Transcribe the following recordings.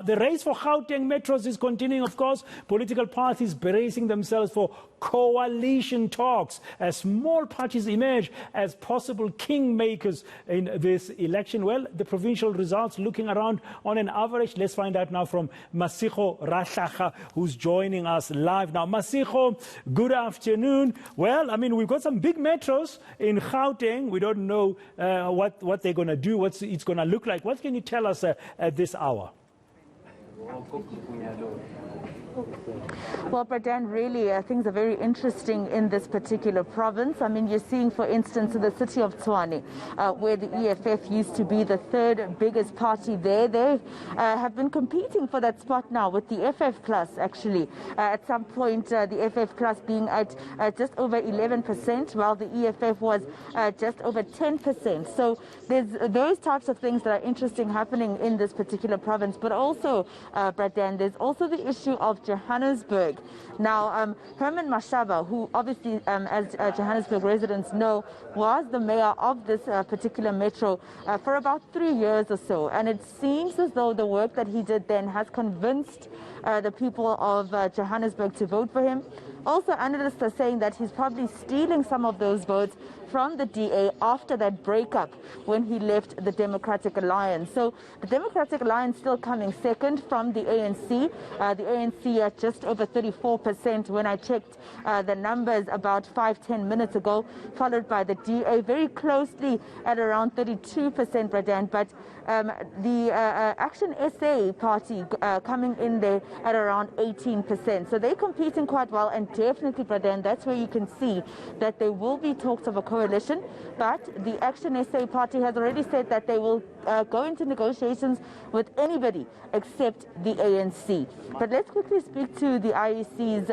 the race for Gauteng metros is continuing, of course. Political parties bracing themselves for coalition talks as small parties emerge as possible kingmakers in this election. Well, the provincial results looking around on an average. Let's find out now from Masigo Rahlaga, who's joining us live now. Masigo, good afternoon. Well, I mean, we've got some big metros in Gauteng. We don't know what they're going to do, what it's going to look like. What can you tell us at this hour? Well, Bradan, really, things are very interesting in this particular province. I mean, you're seeing, for instance, in the city of Tshwane, where the EFF used to be the third biggest party there. They have been competing for that spot now with the FF Plus, actually. At some point, the FF Plus being at just over 11%, while the EFF was just over 10%. So there's those types of things that are interesting happening in this particular province. But also, Bradan, there's also the issue of Johannesburg. Now, Herman Mashaba, who obviously, as Johannesburg residents know, was the mayor of this particular metro for about 3 years or so. And it seems as though the work that he did then has convinced the people of Johannesburg to vote for him. Also, analysts are saying that he's probably stealing some of those votes from the DA after that breakup when he left the Democratic Alliance. So the Democratic Alliance still coming second from the ANC. The ANC at just over 34% when I checked the numbers about 5-10 minutes ago, followed by the DA very closely at around 32%, Bradan. But the Action SA party coming in there at around 18%. So they're competing quite well, and definitely, Bradan, that's where you can see that there will be talks of a coalition, but the Action SA party has already said that they will go into negotiations with anybody except the ANC. But let's quickly speak to the IEC's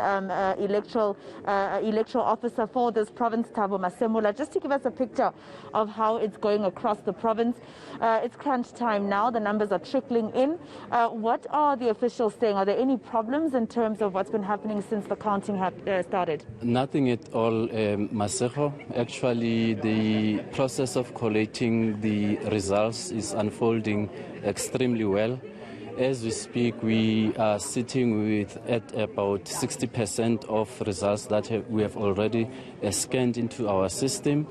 electoral officer for this province, Thabo Masemola, just to give us a picture of how it's going across the province. It's crunch time now. The numbers are trickling in. What are the officials saying? Are there any problems in terms of what's been happening since the counting started? Nothing at all, Masego. Actually, the process of collating the results is unfolding extremely well. As we speak, we are sitting at about 60% of results that we have already scanned into our system.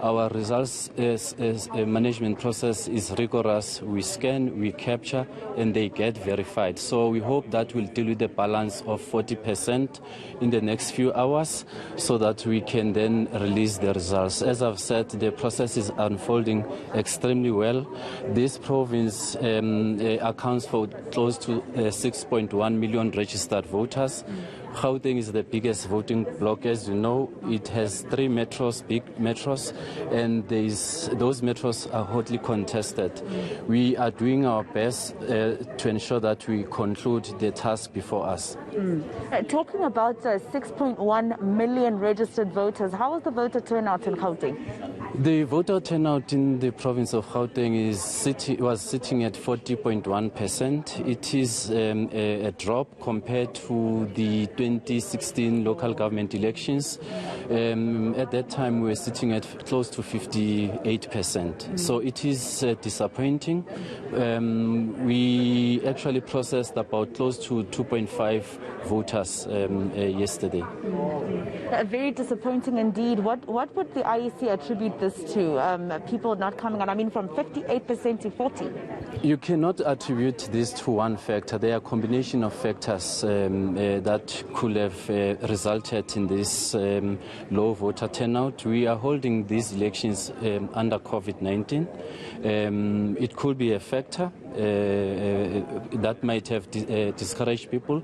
Our results management process is rigorous. We scan, we capture, and they get verified. So we hope that we'll deal with the balance of 40% in the next few hours so that we can then release the results. As I've said, the process is unfolding extremely well. This province accounts for close to 6.1 million registered voters. Gauteng is the biggest voting bloc, as you know. It has 3 metros, big metros, and those metros are hotly contested. We are doing our best to ensure that we conclude the task before us. Talking about 6.1 million registered voters, how was the voter turnout in Gauteng? The voter turnout in the province of Gauteng was sitting at 40.1%. It is a drop compared to the 2016 local government elections. At that time, we were sitting at close to 58%. So it is disappointing. We actually processed about close to 2.5 voters yesterday. Very disappointing indeed. What would the IEC attribute this to? People not coming out, I mean, from 58% to 40%? You cannot attribute this to one factor. There are a combination of factors that could have resulted in this low voter turnout. We are holding these elections under COVID-19. It could be a factor that might have discouraged people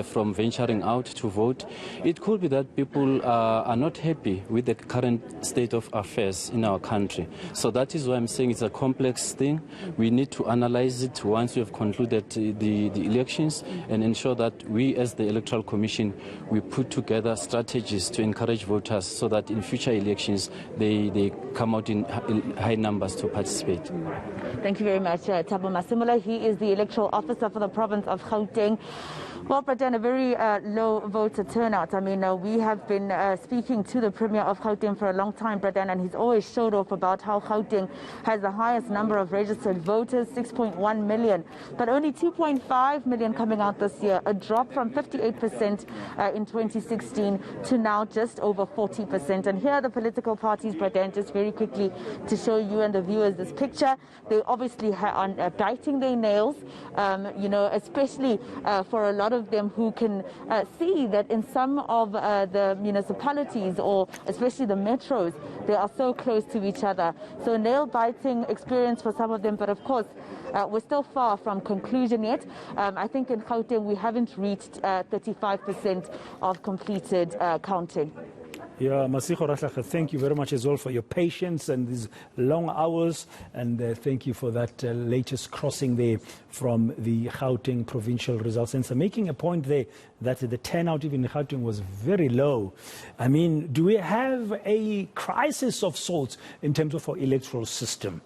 from venturing out to vote. It could be that people are not happy with the current state of affairs in our country. So that is why I'm saying it's a complex thing. We need to analyze it once we have concluded the elections and ensure that we, as the Electoral Commission, we put together strategies to encourage voters so that in future elections they come out in high numbers to participate. Thank you very much, Thabo Masemola. similar. He is the electoral officer for the province of Gauteng. Well, Pradan, a very low voter turnout. I mean, we have been speaking to the Premier of Gauteng for a long time, Pradan, and he's always showed off about how Gauteng has the highest number of registered voters, 6.1 million, but only 2.5 million coming out this year, a drop from 58% in 2016 to now just over 40%. And here are the political parties, Pradan, just very quickly to show you and the viewers this picture. They obviously are biting their nails, especially for a lot of them who can see that in some of the municipalities, or especially the metros, they are so close to each other. So nail-biting experience for some of them, but of course, we're still far from conclusion yet. I think in Gauteng we haven't reached 35% of completed counting. Yeah, Masigo Rahlaga, thank you very much as well for your patience and these long hours, and thank you for that latest crossing there from the Gauteng provincial results. And so making a point there that the turnout even in Gauteng was very low. I mean, do we have a crisis of sorts in terms of our electoral system?